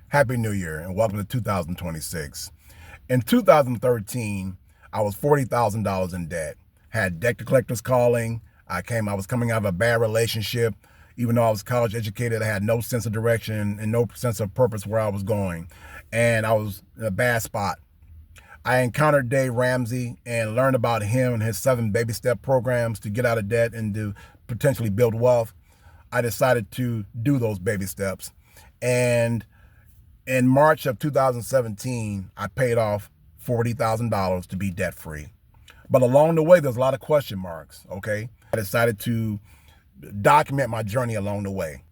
Happy New Year and welcome to 2026. In 2013, I was $40,000 in debt. Had debt collectors calling. I was coming out of a bad relationship. Even though I was college educated, I had no sense of direction and no sense of purpose where I was going. And I was in a bad spot. I encountered Dave Ramsey and learned about him and his 7 baby step programs to get out of debt and to potentially build wealth. I decided to do those baby steps. And in March of 2017, I paid off $40,000 to be debt free. But along the way, there's a lot of question marks, okay? I decided to document my journey along the way.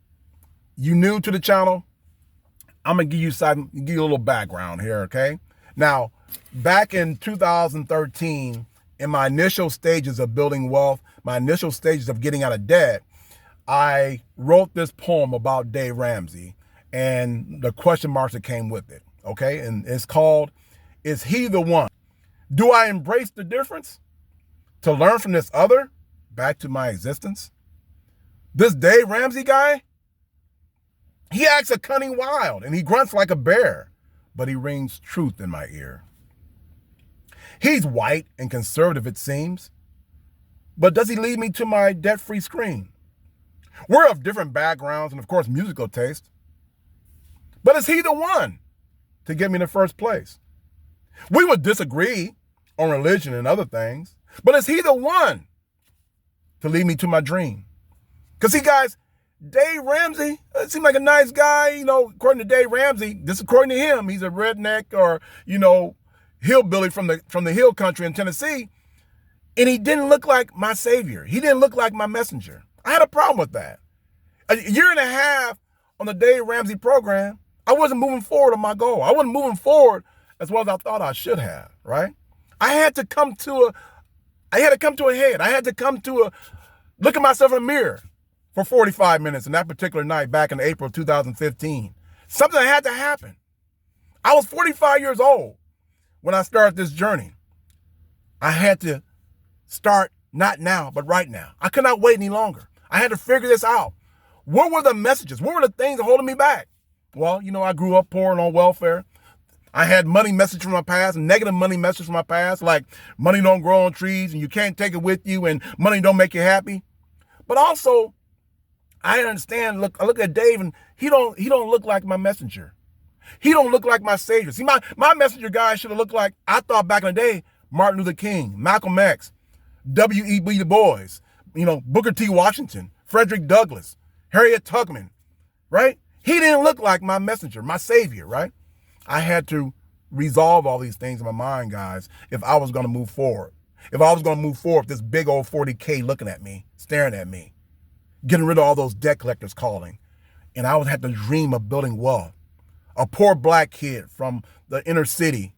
You new to the channel? I'm gonna give you a little background here, okay? Now, back in 2013, in my initial stages of building wealth, my initial stages of getting out of debt, I wrote this poem about Dave Ramsey and the question marks that came with it, okay? And it's called, Is He the One? Do I embrace the difference to learn from this other back to my existence? This Dave Ramsey guy, he acts a cunning wild and he grunts like a bear, but he rings truth in my ear. He's white and conservative, it seems, but does he lead me to my debt-free screen? We're of different backgrounds and, of course, musical taste. But is he the one to get me in the first place? We would disagree on religion and other things, but is he the one to lead me to my dream? Because see, guys, Dave Ramsey seemed like a nice guy, according to Dave Ramsey, this according to him, he's a redneck or, hillbilly from the hill country in Tennessee, and he didn't look like my savior. He didn't look like my messenger. I had a problem with that. A year and a half on the Dave Ramsey program, I wasn't moving forward on my goal. I wasn't moving forward as well as I thought I should have, right? I had to come to a head. I had to come to look at myself in the mirror for 45 minutes in that particular night back in April 2015. Something had to happen. I was 45 years old when I started this journey. I had to start not now, but right now. I could not wait any longer. I had to figure this out. What were the messages? What were the things holding me back? Well, I grew up poor and on welfare. I had money message from my past, negative money message from my past, like money don't grow on trees and you can't take it with you and money don't make you happy. But also, I understand, I look at Dave and he don't look like my messenger. He don't look like my savior. See, my messenger guy should have looked like, I thought back in the day, Martin Luther King, Malcolm X, W.E.B. Du Bois, Booker T. Washington, Frederick Douglass, Harriet Tubman, right? He didn't look like my messenger, my savior, right? I had to resolve all these things in my mind, guys, if I was going to move forward. If I was going to move forward, this big old 40K looking at me, staring at me, getting rid of all those debt collectors calling. And I would have to dream of building wealth. A poor black kid from the inner city,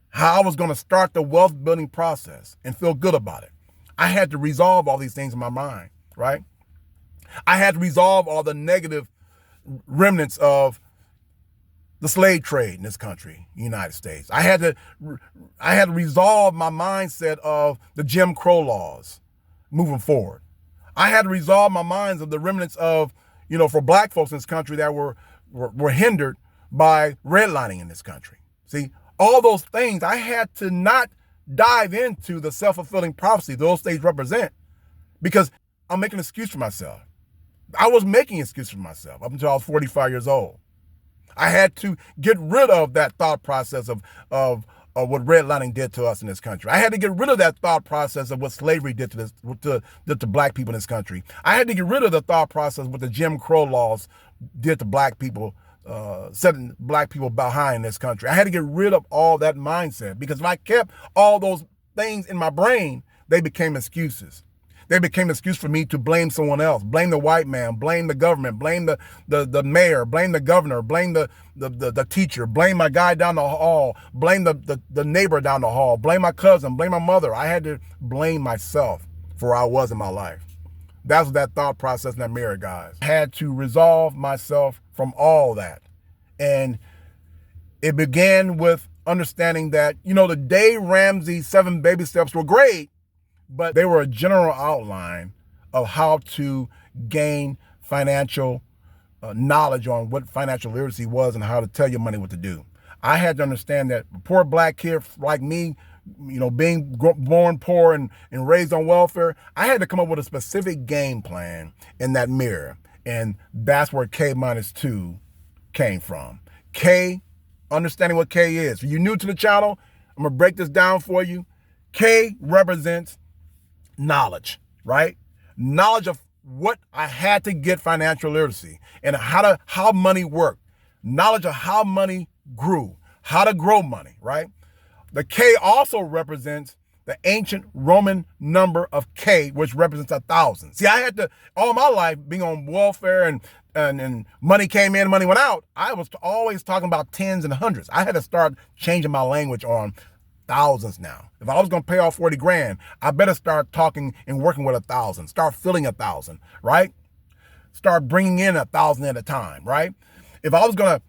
how I was going to start the wealth building process and feel good about it. I had to resolve all these things in my mind, right? I had to resolve all the negative remnants of the slave trade in this country, United States. I had to resolve my mindset of the Jim Crow laws moving forward. I had to resolve my minds of the remnants of, for black folks in this country that were hindered by redlining in this country. See, all those things, I had to not dive into the self-fulfilling prophecy those things represent because I'm making an excuse for myself. I was making an excuse for myself up until I was 45 years old. I had to get rid of that thought process of what redlining did to us in this country. I had to get rid of that thought process of what slavery did to black people in this country. I had to get rid of the thought process of what the Jim Crow laws did to black people, setting black people behind this country. I had to get rid of all that mindset because if I kept all those things in my brain, they became excuses. They became an excuse for me to blame someone else, blame the white man, blame the government, blame the mayor, blame the governor, blame the teacher, blame my guy down the hall, blame the neighbor down the hall, blame my cousin, blame my mother. I had to blame myself for where I was in my life. That's what that thought process in that mirror, guys. I had to resolve myself from all that. And it began with understanding that, the Dave Ramsey 7 baby steps were great, but they were a general outline of how to gain financial knowledge on what financial literacy was and how to tell your money what to do. I had to understand that a poor black kid like me, being born poor and raised on welfare, I had to come up with a specific game plan in that mirror. And that's where K-2 came from. K, understanding what K is. If you're new to the channel, I'm going to break this down for you. K represents knowledge, right? Knowledge of what I had to get financial literacy and how money worked. Knowledge of how money grew, how to grow money, right? The K also represents the ancient Roman number of K, which represents 1,000. See, I had to, all my life, being on welfare and money came in, money went out, I was always talking about tens and hundreds. I had to start changing my language on thousands now. If I was going to pay off 40 grand, I better start talking and working with 1,000. Start filling 1,000, right? Start bringing in 1,000 at a time, right? If I was going to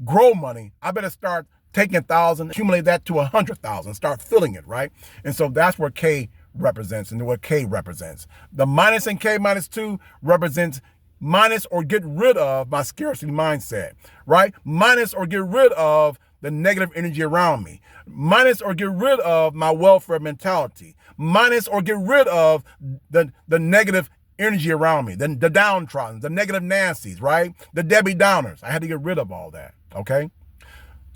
grow money, I better start taking 1,000, accumulate that to 100,000, start filling it, right? And so that's where K represents and what K represents. The minus in K-2 represents minus or get rid of my scarcity mindset, right? Minus or get rid of the negative energy around me. Minus or get rid of my welfare mentality. Minus or get rid of the negative energy around me, the downtrodden, the negative Nancy's, right? The Debbie Downers. I had to get rid of all that, okay?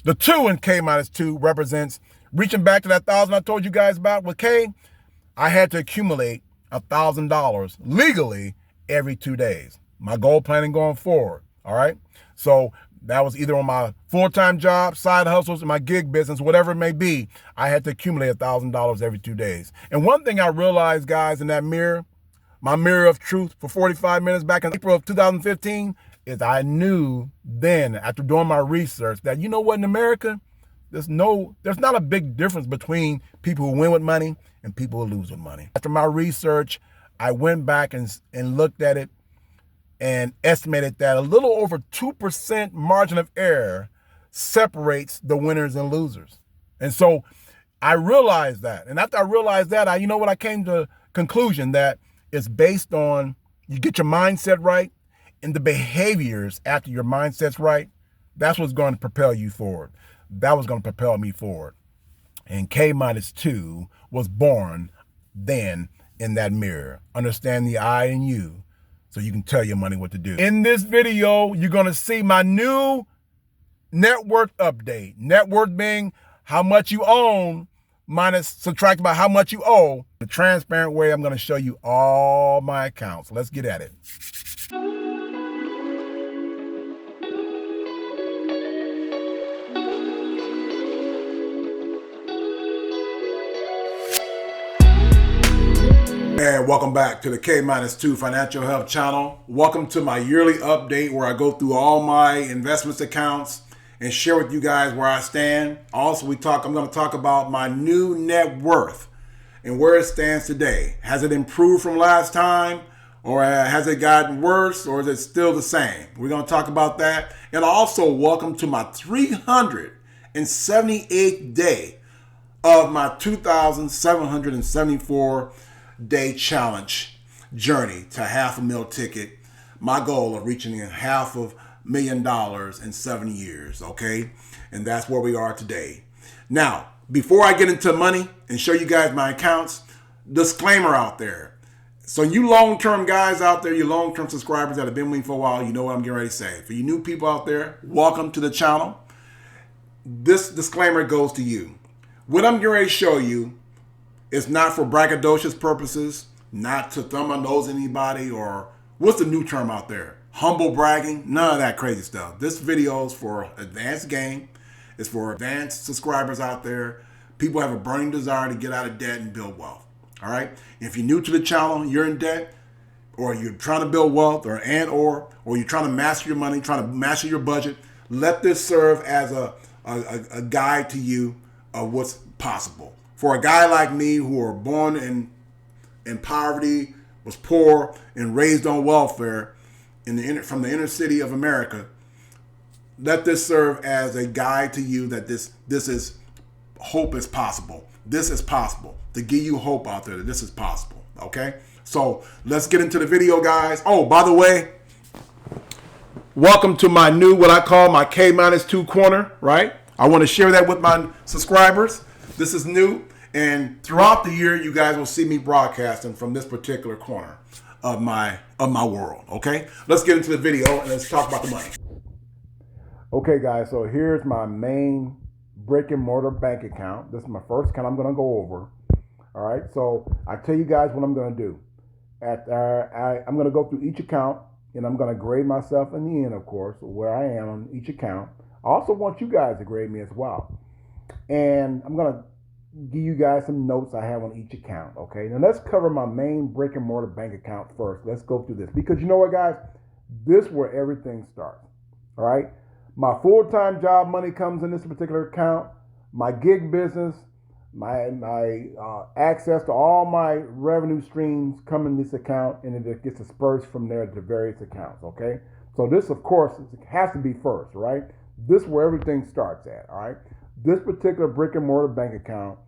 The 2 in K-2 represents reaching back to that 1,000 I told you guys about with K. I had to accumulate $1,000 legally every 2 days. My goal planning going forward, all right? So that was either on my full-time job, side hustles, and my gig business, whatever it may be. I had to accumulate $1,000 every 2 days. And one thing I realized, guys, in that mirror, my mirror of truth for 45 minutes back in April of 2015, is I knew then, after doing my research, that you know what, in America, there's not a big difference between people who win with money and people who lose with money. After my research, I went back and looked at it and estimated that a little over 2% margin of error separates the winners and losers. And so I realized that. And after I realized that, I came to the conclusion that it's based on you get your mindset right and the behaviors after your mindset's right. That's what's going to propel you forward. That was going to propel me forward. And K-2 was born then in that mirror. Understand the I in you so you can tell your money what to do. In this video, you're going to see my new net worth update. Net worth being how much you own minus subtracted by how much you owe. The transparent way, I'm going to show you all my accounts. Let's get at it. And welcome back to the K-2 Financial Health Channel. Welcome to my yearly update where I go through all my investments accounts and share with you guys where I stand. Also, I'm going to talk about my new net worth and where it stands today. Has it improved from last time, or has it gotten worse, or is it still the same? We're going to talk about that. And also, welcome to my 378th day of my 2,774 day challenge journey to $500,000 ticket. My goal of reaching $500,000 in 7 years, okay? And that's where we are today. Now, before I get into money and show you guys my accounts, disclaimer out there. So you long-term guys out there, you long-term subscribers that have been with me for a while, you know what I'm getting ready to say. For you new people out there, welcome to the channel. This disclaimer goes to you. What I'm getting ready to show you is not for braggadocious purposes, not to thumb my nose at anybody, or what's the new term out there? Humble bragging, none of that crazy stuff. This video is for advanced game. It's for advanced subscribers out there. People have a burning desire to get out of debt and build wealth. All right. If you're new to the channel, you're in debt, or you're trying to build wealth, or you're trying to master your money, trying to master your budget, let this serve as a guide to you of what's possible. For a guy like me who were born in poverty, was poor, and raised on welfare from the inner city of America, let this serve as a guide to you that this is hope is possible. This is possible. To give you hope out there that this is possible. Okay? So let's get into the video, guys. Oh, by the way, Welcome to my new, what I call my K-2 corner, right? I want to share that with my subscribers. This is new, and throughout the year, you guys will see me broadcasting from this particular corner of my world, okay? Let's get into the video and let's talk about the money. Okay, guys, so here's my main brick and mortar bank account. This is my first account I'm going to go over. All right, so I tell you guys what I'm going to do. I'm going to go through each account, and I'm going to grade myself in the end, of course, where I am on each account. I also want you guys to grade me as well. And I'm going to give you guys some notes I have on each account, okay? Now, let's cover my main brick and mortar bank account first. Let's go through this. Because you know what, guys? This is where everything starts, all right? My full-time job money comes in this particular account. My gig business, my access to all my revenue streams come in this account, and it gets dispersed from there to various accounts, okay? So this, of course, has to be first, right? This is where everything starts at, all right? This particular brick and mortar bank account,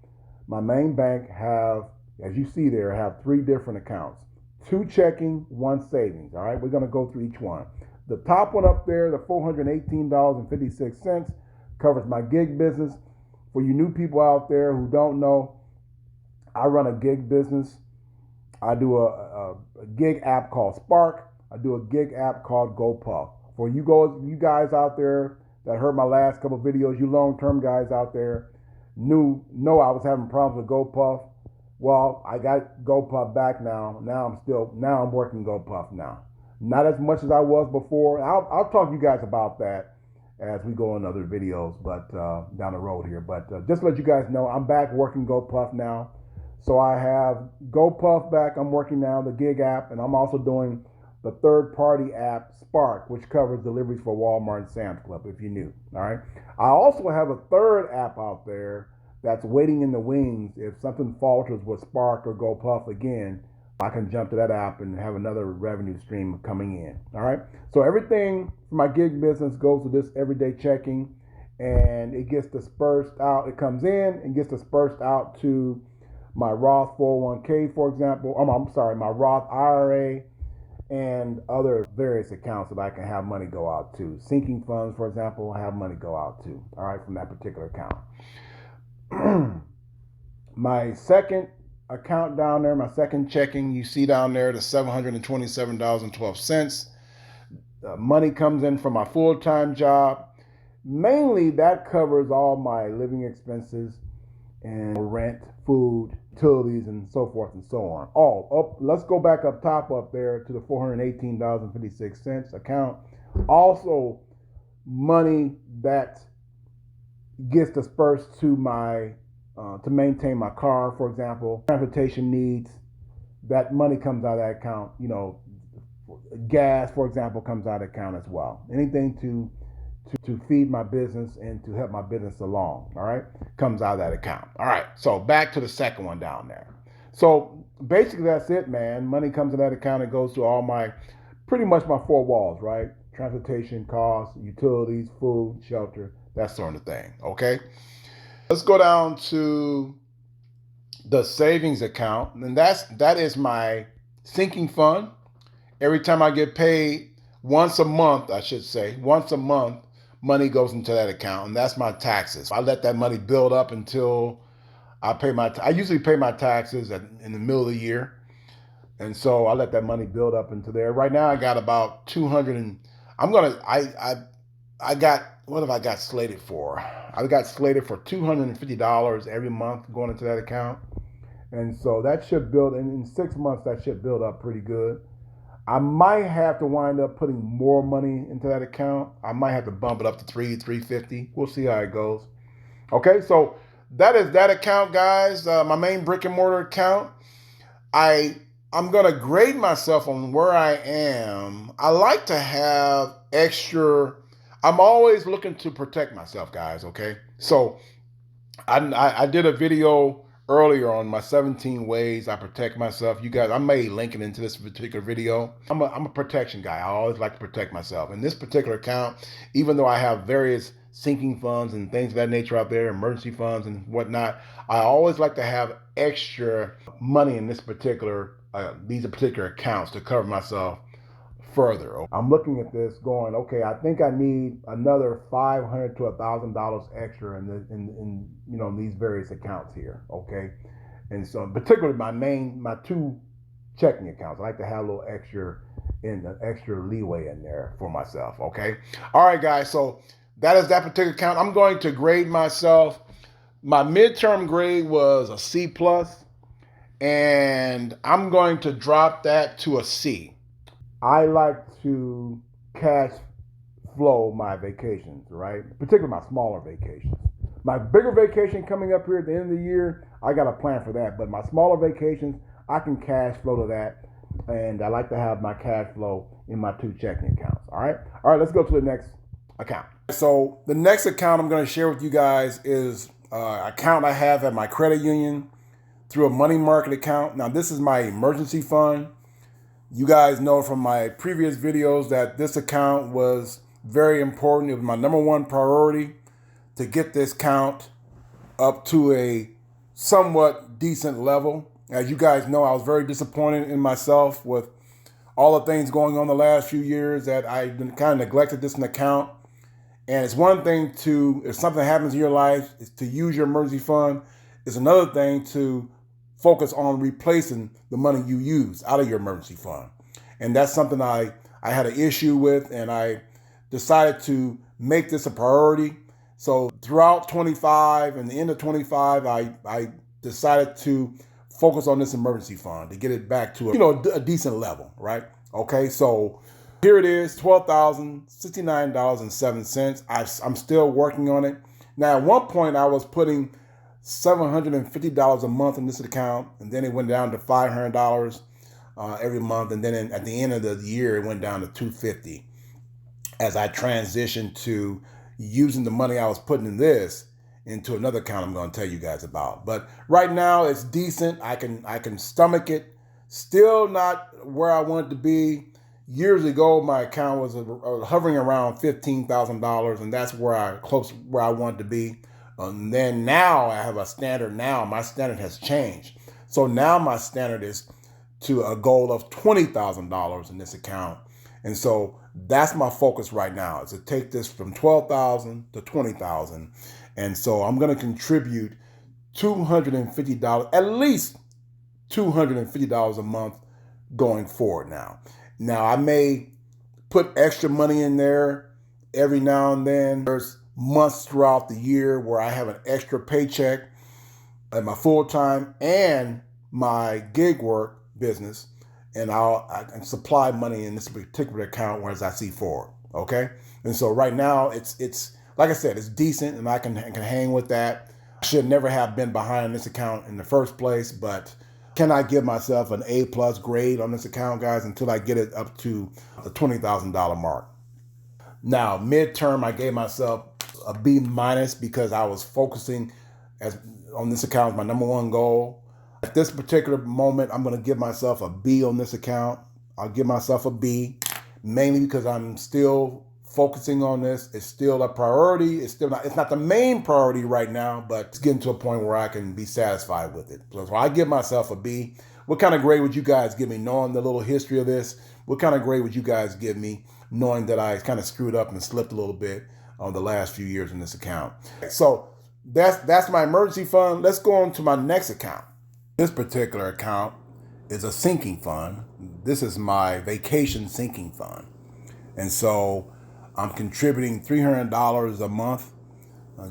my main bank have, as you see there, have 3 different accounts. 2 checking, 1 savings, all right? We're going to go through each one. The top one up there, the $418.56, covers my gig business. For you new people out there who don't know, I run a gig business. I do a gig app called Spark. I do a gig app called GoPuff. For you guys out there that heard my last couple videos, you long-term guys out there know I was having problems with GoPuff. Well, I got GoPuff back now. Now I'm working GoPuff now. Not as much as I was before. I'll talk to you guys about that as we go in other videos, but down the road here. But just to let you guys know, I'm back working GoPuff now. So I have GoPuff back. I'm working now the gig app, and I'm also doing the third-party app Spark, which covers deliveries for Walmart and Sam's Club, if you knew. All right. I also have a third app out there that's waiting in the wings. If something falters with Spark or GoPuff again, I can jump to that app and have another revenue stream coming in. All right. So everything for my gig business goes to this everyday checking, and it gets dispersed out. It comes in and gets dispersed out to my Roth 401k, for example. I'm sorry, my Roth IRA and other various accounts that I can have money go out to. Sinking funds, for example, have money go out to. All right, from that particular account. My second account down there, my second checking, you see down there the $727.12. Money comes in from my full-time job. Mainly that covers all my living expenses and rent, food, utilities, and so forth and so on. Let's go back up top up there to the $418.56 account. Also, money that gets dispersed to my to maintain my car, for example, transportation needs. That money comes out of that account. You know, gas, for example, comes out of the account as well. Anything to feed my business and to help my business along, all right, comes out of that account. All right, so back to the second one down there. So basically that's it, man. Money comes in that account. It goes to all pretty much my 4 walls, right? Transportation costs, utilities, food, shelter, that sort of thing, okay? Let's go down to the savings account, and that is my sinking fund. Every time I get paid, once a month, money goes into that account, and that's my taxes. I let that money build up until I usually pay my taxes in the middle of the year, and so I let that money build up into there. Right now, I got about 200, and what have I got slated for? I got slated for $250 every month going into that account. And so that should build, and in 6 months, that should build up pretty good. I might have to wind up putting more money into that account. I might have to bump it up to $350. We'll see how it goes. Okay, so that is that account, guys. My main brick and mortar account. I'm going to grade myself on where I am. I like to have extra. I'm always looking to protect myself, guys, okay? So I did a video earlier on my 17 ways I protect myself. You guys, I may link it into this particular video. I'm a protection guy. I always like to protect myself. In this particular account, even though I have various sinking funds and things of that nature out there, emergency funds and whatnot, I always like to have extra money in these particular accounts to cover myself further. I'm looking at this going, okay, I think I need another $500 to $1,000 extra in these various accounts here, okay? And so particularly my two checking accounts, I like to have a little extra leeway in there for myself, okay? All right, guys, so that is that particular account. I'm going to grade myself. My midterm grade was a C plus, and I'm going to drop that to a C. I like to cash flow my vacations, right? Particularly my smaller vacations. My bigger vacation coming up here at the end of the year, I got a plan for that. But my smaller vacations, I can cash flow to that. And I like to have my cash flow in my two checking accounts. All right, let's go to the next account. So the next account I'm going to share with you guys is an account I have at my credit union through a money market account. Now, this is my emergency fund. You guys know from my previous videos that this account was very important. It was my number one priority to get this account up to a somewhat decent level. As you guys know, I was very disappointed in myself with all the things going on the last few years that I kind of neglected this account. And it's one thing if something happens in your life, is to use your emergency fund. It's another thing to focus on replacing the money you use out of your emergency fund. And that's something I had an issue with, and I decided to make this a priority. So throughout 25 and the end of 25, I decided to focus on this emergency fund to get it back to a decent level, right? Okay, so here it is, $12,069.07. I'm still working on it. Now, at one point, I was putting $750 a month in this account, and then it went down to $500 every month, and then at the end of the year, it went down to $250 as I transitioned to using the money I was putting in this into another account I'm going to tell you guys about. But right now, it's decent. I can stomach it. Still not where I want it to be. Years ago, my account was hovering around $15,000, and that's where I wanted to be. And then now I have a standard. Now my standard has changed. So now my standard is to a goal of $20,000 in this account. And so that's my focus right now, is to take this from $12,000 to $20,000. And so I'm going to contribute $250, at least $250 a month going forward now. Now, I may put extra money in there every now and then. There's months throughout the year where I have an extra paycheck at my full-time and my gig work business, and I can supply money in this particular account as I see forward, okay? And so right now, it's like I said, it's decent, and I can hang with that. I should never have been behind this account in the first place, but can I give myself an A+ grade on this account, guys, until I get it up to the $20,000 mark? Now, midterm, I gave myself a B- because I was focusing on this account as my number one goal. At this particular moment, I'm going to give myself a B on this account. I'll give myself a B, mainly because I'm still focusing on this. It's still a priority. It's not the main priority right now, but it's getting to a point where I can be satisfied with it. So I give myself a B. What kind of grade would you guys give me, knowing the little history of this? What kind of grade would you guys give me, knowing that I kind of screwed up and slipped a little bit on the last few years in this account? So that's my emergency fund. Let's go on to my next account. This particular account is a sinking fund. This is my vacation sinking fund. And so I'm contributing $300 a month.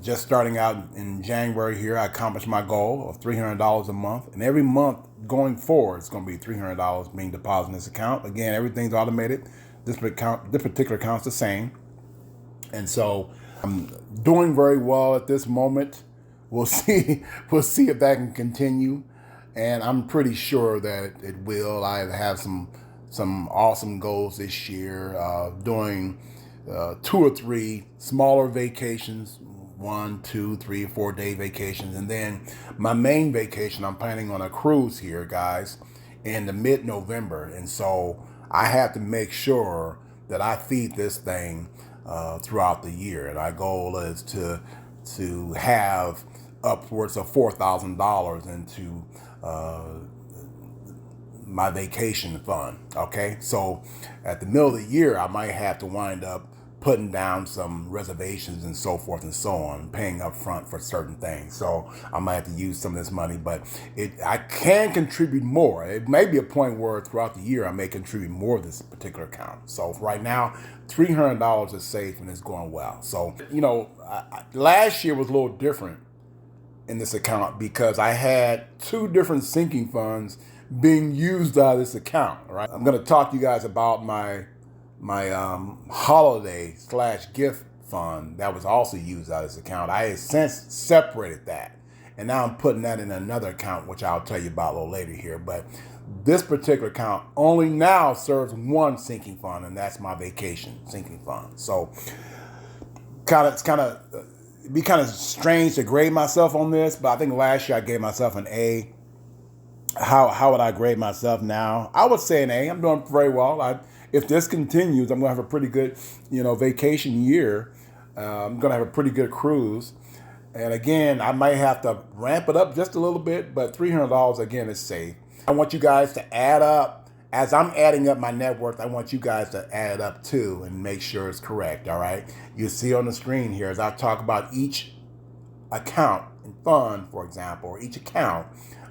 Just starting out in January here, I accomplished my goal of $300 a month. And every month going forward, it's going to be $300 being deposited in this account. Again, everything's automated. This particular account's the same. And so I'm doing very well at this moment. We'll see if that can continue. And I'm pretty sure that it will. I have some awesome goals this year, doing 2 or 3 smaller vacations, 1, 2, 3, 4 day vacations. And then my main vacation, I'm planning on a cruise here, guys, in the mid-November. And so I have to make sure that I feed this thing throughout the year. And our goal is to have upwards of $4,000 into my vacation fund. Okay, so at the middle of the year, I might have to wind up putting down some reservations and so forth and so on, paying up front for certain things. So I might have to use some of this money, but I can contribute more. It may be a point where throughout the year I may contribute more to this particular account. So right now, $300 is safe and it's going well. So, last year was a little different in this account because I had two different sinking funds being used out of this account. Right, I'm going to talk to you guys about my holiday / gift fund that was also used out of this account. I had since separated that, and now I'm putting that in another account, which I'll tell you about a little later here. But this particular account only now serves one sinking fund, and that's my vacation sinking fund. So it'd be kind of strange to grade myself on this, but I think last year I gave myself an A. How would I grade myself now? I would say an A. I'm doing very well. If this continues, I'm going to have a pretty good, vacation year. I'm going to have a pretty good cruise. And again, I might have to ramp it up just a little bit, but $300 again is safe. I want you guys to add up. As I'm adding up my net worth, I want you guys to add it up too and make sure it's correct, all right? You see on the screen here as I talk about each account and fund, for example, or each account,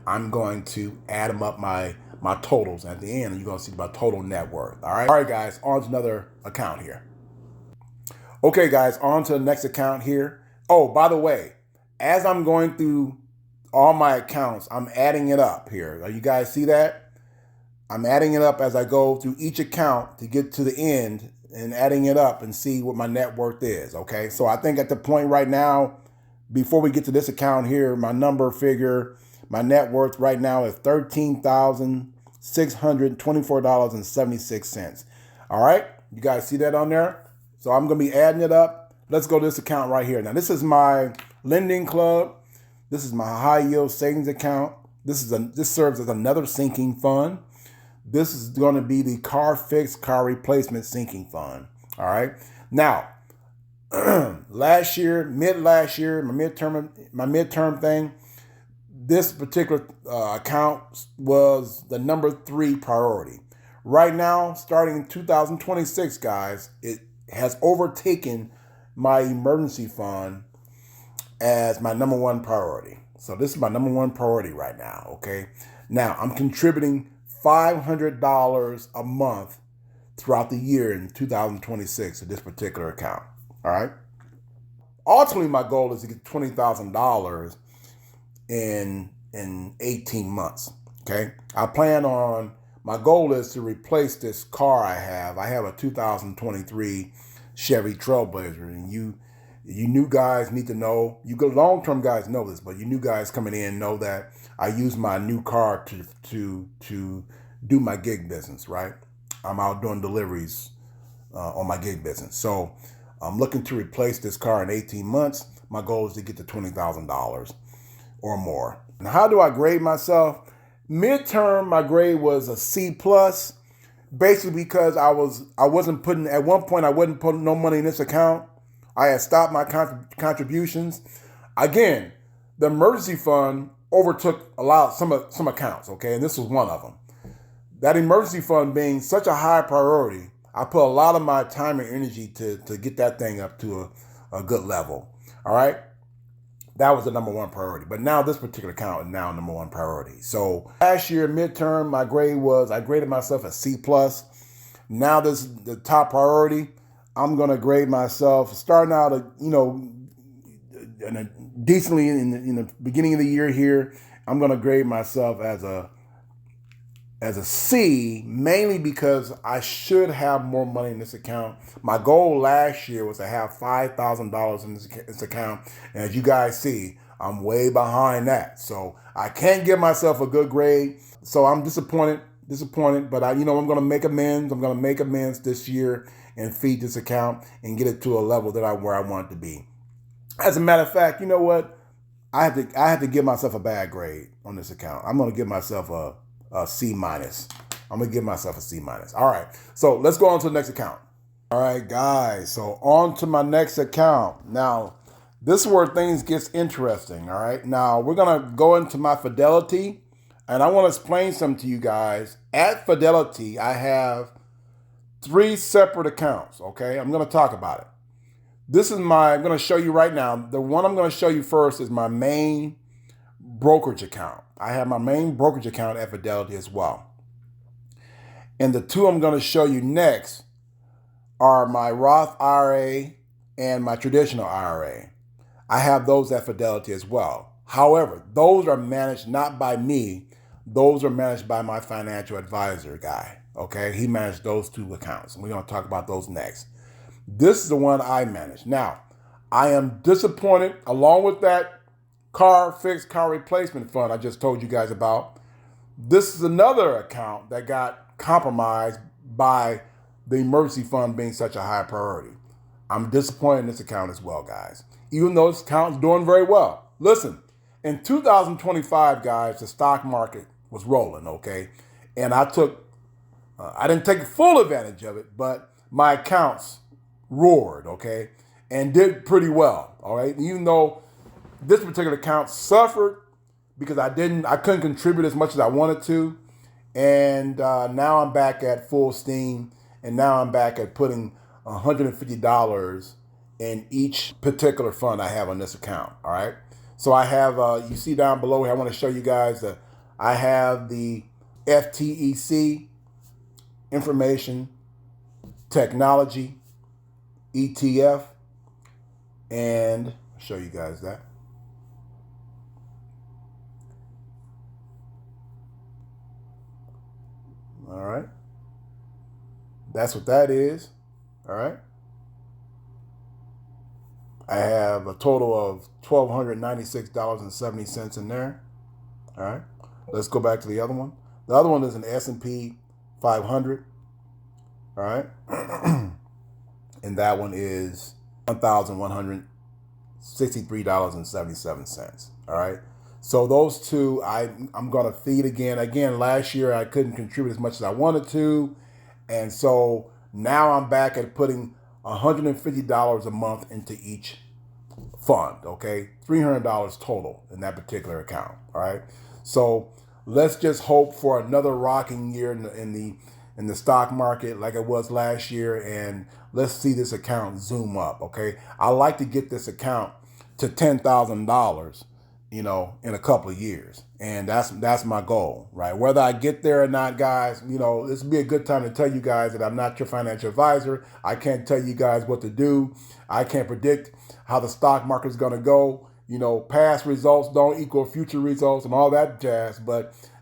I'm going to add them up my totals. At the end, you're going to see my total net worth. All right, guys, on to another account here. Okay, guys, on to the next account here. Oh, by the way, as I'm going through all my accounts, I'm adding it up here. You guys see that? I'm adding it up as I go through each account to get to the end and adding it up and see what my net worth is. Okay, so I think at the point right now, before we get to this account here, my net worth right now is $13,624.76. All right, you guys see that on there? So I'm going to be adding it up. Let's go to this account right here. Now, this is my lending club. This is my high yield savings account. This serves as another sinking fund. This is going to be the car replacement sinking fund. All right. Now, mid last year, my midterm thing, this particular account was the number 3 priority. Right now, starting in 2026, guys, it has overtaken my emergency fund as my number 1 priority. So this is my number 1 priority right now, okay? Now, I'm contributing $500 a month throughout the year in 2026 to this particular account, all right? Ultimately, my goal is to get $20,000 in 18 months, okay? My goal is to replace this car I have. I have a 2023 Chevy Trailblazer, and you new guys need to know, long-term guys know this, but you new guys coming in know that I use my new car to do my gig business, right? I'm out doing deliveries on my gig business. So I'm looking to replace this car in 18 months. My goal is to get to $20,000 or more. And how do I grade myself? Midterm, my grade was a C+, basically because I wasn't putting no money in this account. I had stopped my contributions. Again, the emergency fund overtook some accounts, okay? And this was one of them. That emergency fund being such a high priority, I put a lot of my time and energy to get that thing up to a good level, all right? That was the number 1 priority. But now this particular account is now number 1 priority. So last year, midterm, I graded myself a C+. Now this is the top priority. I'm going to grade myself starting out, decently in the beginning of the year here. I'm going to grade myself as a C, mainly because I should have more money in this account. My goal last year was to have $5,000 in this account. And as you guys see, I'm way behind that. So I can't give myself a good grade. So I'm disappointed, but I'm going to make amends. I'm going to make amends this year and feed this account and get it to a level where I want it to be. As a matter of fact, you know what? I have to give myself a bad grade on this account. I'm going to give myself a C-. I'm going to give myself a C-. All right. So let's go on to the next account. All right, guys. So on to my next account. Now, this is where things gets interesting. All right. Now, we're going to go into my Fidelity And I want to explain something to you guys. At Fidelity, I have 3 separate accounts, okay? I'm going to talk about it. I'm going to show you right now. The one I'm going to show you first is my main brokerage account. I have my main brokerage account at Fidelity as well. And the 2 I'm going to show you next are my Roth IRA and my traditional IRA. I have those at Fidelity as well. However, those are managed not by me. Those are managed by my financial advisor guy, okay? He managed those 2 accounts, and we're going to talk about those next. This is the one I manage. Now, I am disappointed, along with that fixed car replacement fund I just told you guys about. This is another account that got compromised by the emergency fund being such a high priority. I'm disappointed in this account as well, guys. Even though this account is doing very well. Listen, in 2025, guys, the stock market was rolling, okay? And I didn't take full advantage of it, but my accounts roared, okay? And did pretty well, all right? Even though this particular account suffered because I couldn't contribute as much as I wanted to. And now I'm back at full steam. And now I'm back at putting $150 in each particular fund I have on this account, all right? So I have, you see down below here, I want to show you guys that I have the FTEC, Information Technology ETF, and I'll show you guys that. All right. That's what that is. All right. I have a total of $1,296.70 in there. All right. Let's go back to the other one. The other one is an S&P 500. All right. And that one is $1,163.77. All right. So those 2, I'm going to feed again. Again, last year I couldn't contribute as much as I wanted to. And so now I'm back at putting $150 a month into each fund, okay? $300 total in that particular account, all right? So let's just hope for another rocking year in the stock market like it was last year, and let's see this account zoom up, okay? I like to get this account to $10,000, in a couple of years. And that's my goal, right? Whether I get there or not, guys, this would be a good time to tell you guys that I'm not your financial advisor. I can't tell you guys what to do. I can't predict how the stock market is going to go. Past results don't equal future results and all that jazz.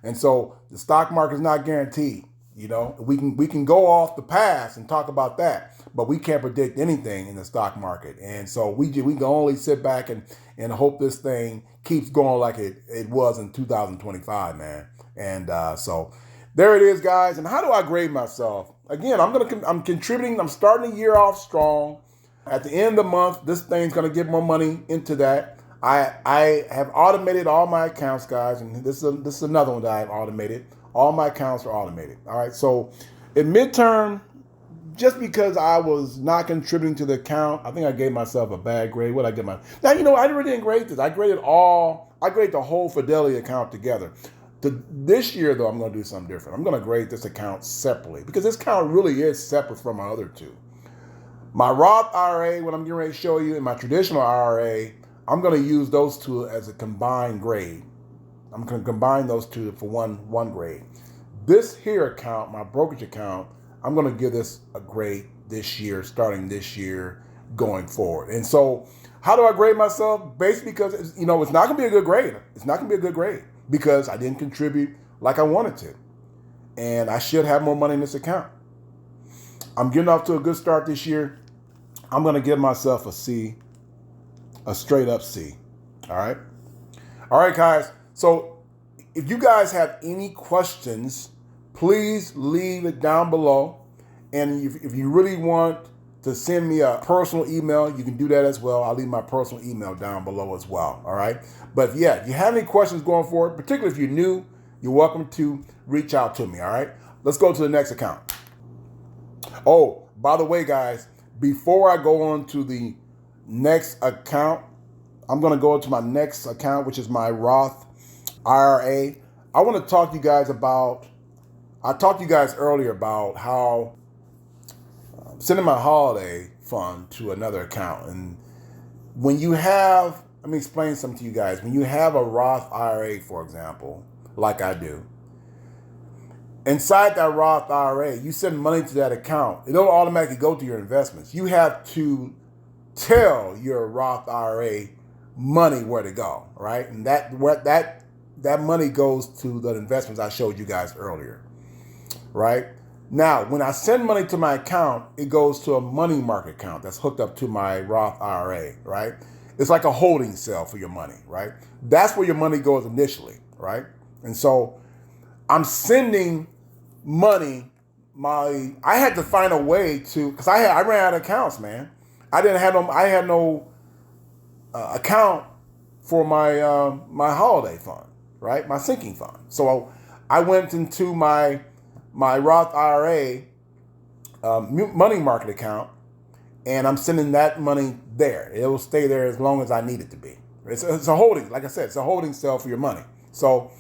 And so the stock market is not guaranteed. We can go off the past and talk about that, but we can't predict anything in the stock market. And so we can only sit back and hope this thing keeps going like it was in 2025, man. And so there it is, guys. And how do I grade myself? Again, I'm contributing. I'm starting the year off strong. At the end of the month, this thing's gonna get more money into that. I have automated all my accounts, guys, and this is another one that I've automated. All my accounts are automated. All right. So in midterm, just because I was not contributing to the account, I think I gave myself a bad grade. What I get now, I really didn't grade this. I graded the whole Fidelity account together. This year, though, I'm going to do something different. I'm going to grade this account separately because this account really is separate from my other 2. My Roth IRA, what I'm getting ready to show you, and my traditional IRA, I'm going to use those 2 as a combined grade. I'm going to combine those 2 for one grade. This here account, my brokerage account, I'm going to give this a grade this year, starting this year, going forward. And so how do I grade myself? Basically because, it's not going to be a good grade. It's not going to be a good grade because I didn't contribute like I wanted to. And I should have more money in this account. I'm getting off to a good start this year. I'm going to give myself a C, a straight up C. All right. All right, guys. So if you guys have any questions, please leave it down below. And if you really want to send me a personal email, you can do that as well. I'll leave my personal email down below as well. All right. But yeah, if you have any questions going forward, particularly if you're new, you're welcome to reach out to me. All right. Let's go to the next account. Oh, by the way, guys, before I go on to the next account, I'm going to go to my next account, which is my Roth IRA. I want to talk to you guys about, I talked to you guys earlier about how sending my holiday fund to another account. And when you have, let me explain something to you guys. When you have a Roth IRA, for example, like I do, inside that Roth IRA, you send money to that account. It don't automatically go to your investments. You have to tell your Roth IRA money where to go, right? And that money goes to the investments I showed you guys earlier, right? Now, when I send money to my account, it goes to a money market account that's hooked up to my Roth IRA, right? It's like a holding cell for your money, right? That's where your money goes initially, right? And so I'm sending money. I had to find a way to, because I ran out of accounts, man. I had no account for my my holiday fund, right? My sinking fund. So I went into my Roth IRA money market account, and I'm sending that money there. It will stay there as long as I need it to be. It's a holding, like I said, it's a holding cell for your money. So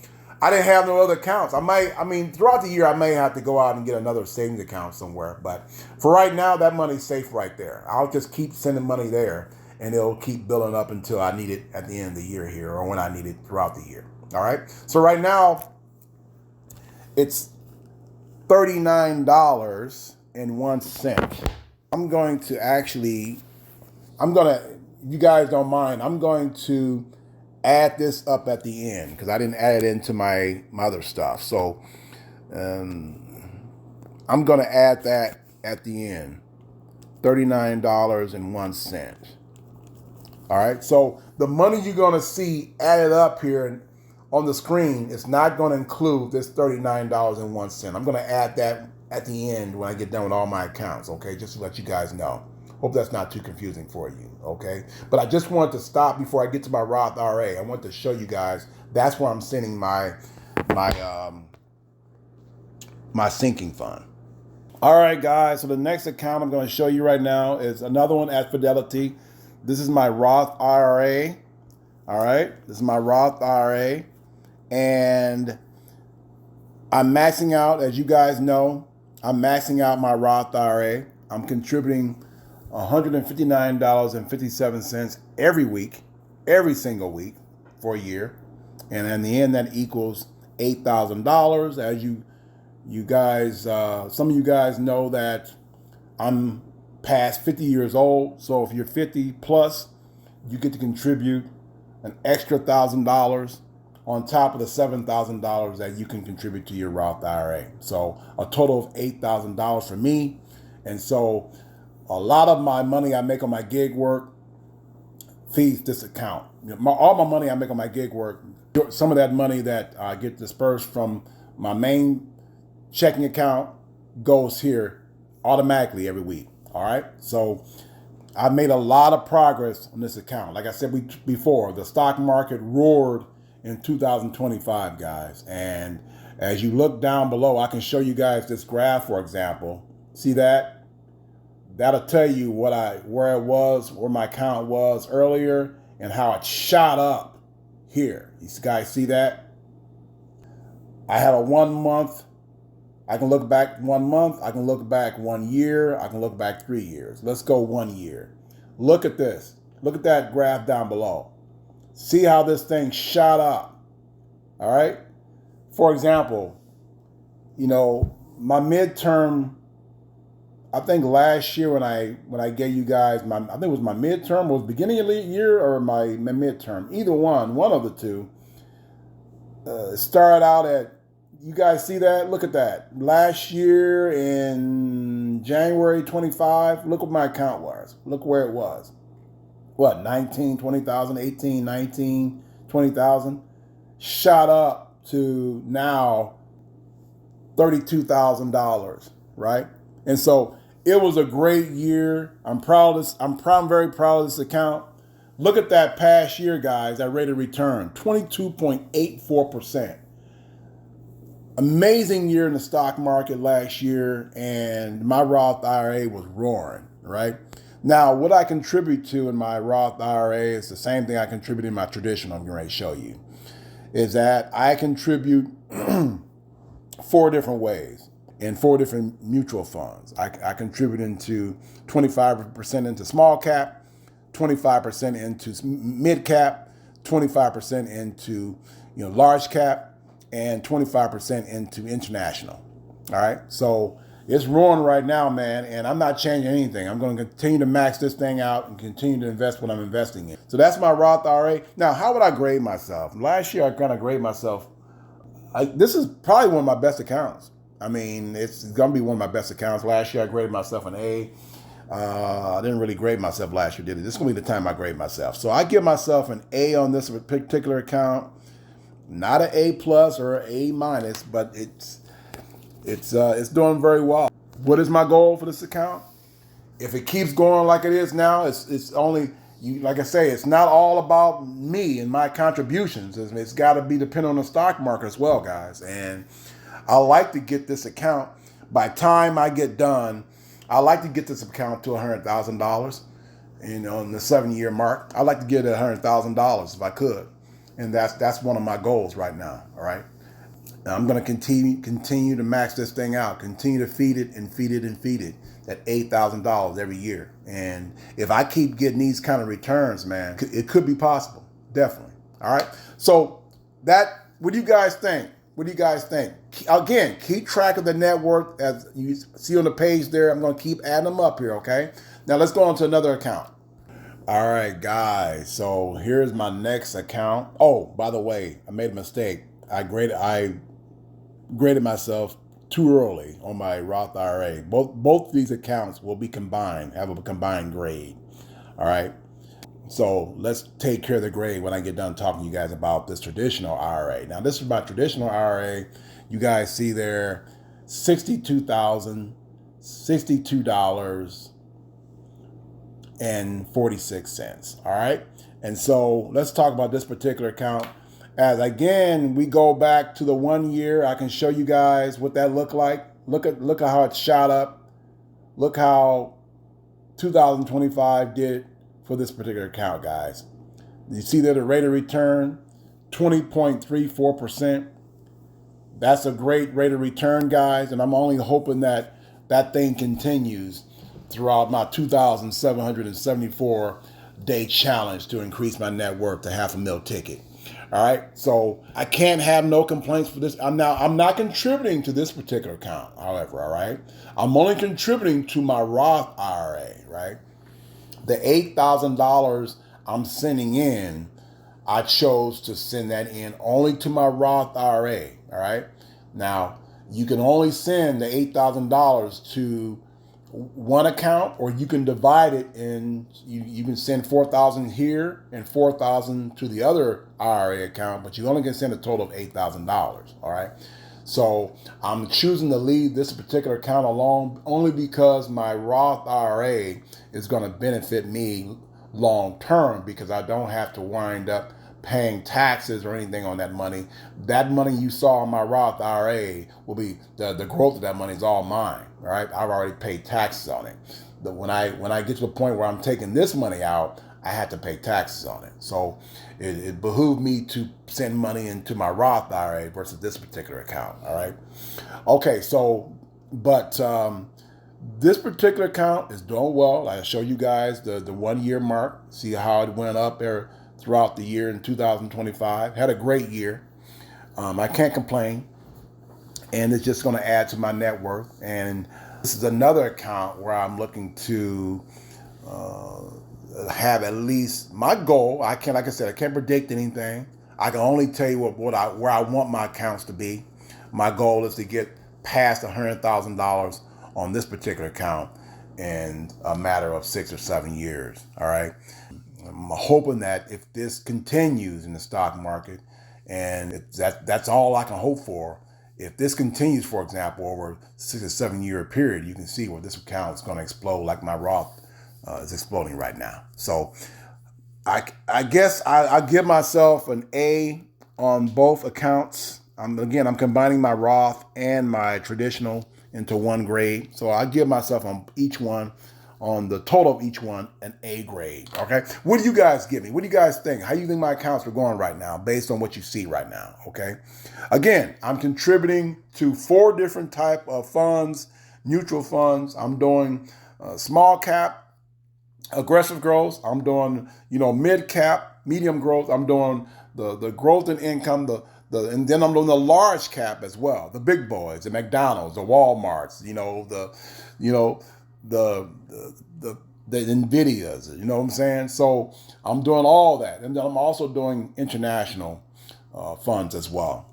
I didn't have no other accounts. Throughout the year, I may have to go out and get another savings account somewhere. But for right now, that money's safe right there. I'll just keep sending money there, and it'll keep building up until I need it at the end of the year here, or when I need it throughout the year. All right. So right now, it's $39.01. You guys don't mind, I'm going to add this up at the end because I didn't add it into my other stuff. So I'm going to add that at the end, $39.01. All right. So the money you're going to see added up here on the screen is not going to include this $39.01. I'm going to add that at the end when I get done with all my accounts. Okay. Just to let you guys know. Hope that's not too confusing for you, okay? But I just wanted to stop before I get to my Roth IRA. I want to show you guys that's where I'm sending my sinking fund. All right, guys. So the next account I'm going to show you right now is another one at Fidelity. This is my Roth IRA. All right, this is my Roth IRA, and I'm maxing out, as you guys know. I'm maxing out my Roth IRA. I'm contributing $159.57 every week, every single week for a year. And in the end, that equals $8,000. As you guys, some of you guys know that I'm past 50 years old. So if you're 50 plus, you get to contribute an extra $1,000 on top of the $7,000 that you can contribute to your Roth IRA. So a total of $8,000 for me. And so a lot of my money I make on my gig work feeds this account. All my money I make on my gig work, some of that money that I get dispersed from my main checking account goes here automatically every week. All right. So I've made a lot of progress on this account. Like I said before, the stock market roared in 2025, guys. And as you look down below, I can show you guys this graph, for example. See that? That'll tell you where my account was earlier and how it shot up here. You guys see that? I had a 1 month. I can look back 1 month. I can look back 1 year. I can look back 3 years. Let's go 1 year. Look at this. Look at that graph down below. See how this thing shot up. All right. For example, my midterm, I think last year when I gave you guys I think it was my midterm, was beginning of the year or my midterm, either one of the two. Started out at, you guys see that? Look at that. Last year in January 25, look what my account was. Look where it was. What, 19, 20,000, 18, 19, 20,000? Shot up to now $32,000, right? And so it was a great year. I'm very proud of this account. Look at that past year, guys, that rate of return, 22.84%. Amazing year in the stock market last year, and my Roth IRA was roaring, right? Now, what I contribute to in my Roth IRA is the same thing I contribute in my traditional I'm going to show you. is that I contribute 4 different ways in 4 different mutual funds. I contribute into 25% into small cap, 25% into mid cap, 25% into large cap, and 25% into international. All right, so it's roaring right now, man, and I'm not changing anything. I'm going to continue to max this thing out and continue to invest what I'm investing in. So that's my Roth IRA. Now, how would I grade myself? Last year, I kind of graded myself. This is probably one of my best accounts. I mean, it's going to be one of my best accounts. Last year, I graded myself an A. I didn't really grade myself last year, did it? This is going to be the time I grade myself. So I give myself an A on this particular account. Not an A plus or an A minus, but it's doing very well. What is my goal for this account? If it keeps going like it is now, it's only, like I say, it's not all about me and my contributions. It's got to be dependent on the stock market as well, guys. And I like to get this account, by the time I get done, I like to get this account to $100,000, in the 7-year mark. I like to get it $100,000 if I could. And that's one of my goals right now, all right? And I'm going to continue to max this thing out, continue to feed it and feed it and feed it, that $8,000 every year. And if I keep getting these kind of returns, man, it could be possible, definitely, all right? So what do you guys think? What do you guys think? Again, keep track of the net worth as you see on the page there. I'm going to keep adding them up here, okay? Now let's go on to another account. All right, guys. So here's my next account. Oh, by the way, I made a mistake. I graded myself too early on my Roth IRA. Both of these accounts will be combined, have a combined grade. All right. So let's take care of the grade when I get done talking to you guys about this traditional IRA. Now, this is about traditional IRA. You guys see there, $62,062.46. All right. And so let's talk about this particular account. As again, we go back to the 1 year, I can show you guys what that looked like. Look at how it shot up. Look how 2025 did for this particular account, guys. You see there the rate of return, 20.34%. That's a great rate of return, guys. And I'm only hoping that that thing continues throughout my 2,774 day challenge to increase my net worth to $500,000 ticket. All right, so I can't have no complaints for this. I'm not contributing to this particular account, however, all right? I'm only contributing to my Roth IRA, right? The $8,000 I'm sending in, I chose to send that in only to my Roth IRA, all right? Now, you can only send the $8,000 to one account, or you can divide it in, you can send $4,000 here and $4,000 to the other IRA account, but you only can send a total of $8,000, all right? So I'm choosing to leave this particular account alone only because my Roth IRA is going to benefit me long term, because I don't have to wind up paying taxes or anything on that money. That money you saw in my Roth IRA will be, the growth of that money is all mine, all right? I've already paid taxes on it. But when I get to the point where I'm taking this money out, I had to pay taxes on it. So it behooved me to send money into my Roth IRA versus this particular account, all right? Okay, so, but this particular account is doing well. I show you guys the 1 year mark, see how it went up there throughout the year in 2025. Had a great year. I can't complain. And it's just going to add to my net worth. And this is another account where I'm looking to have at least my goal. Like I said, I can't predict anything. I can only tell you where I want my accounts to be. My goal is to get past $100,000 on this particular account in a matter of 6 or 7 years. All right. I'm hoping that if this continues in the stock market, and that's all I can hope for. If this continues, for example, over 6 or 7 year period, you can see where this account is going to explode like my Roth is exploding right now. So I guess I give myself an A on both accounts. I'm combining my Roth and my traditional into one grade. So I give myself on each one on the total of each one an A grade. Okay, what do you guys give me? What do you guys think? How do you think my accounts are going right now based on what you see right now? Okay, again, I'm contributing to 4 different type of funds, mutual funds. I'm doing small cap, aggressive growth. I'm doing mid cap, medium growth. I'm doing the growth in income, and then I'm doing the large cap as well, the big boys, the McDonald's, the Walmarts, the Nvidias, you know what I'm saying? So I'm doing all that. And then I'm also doing international funds as well.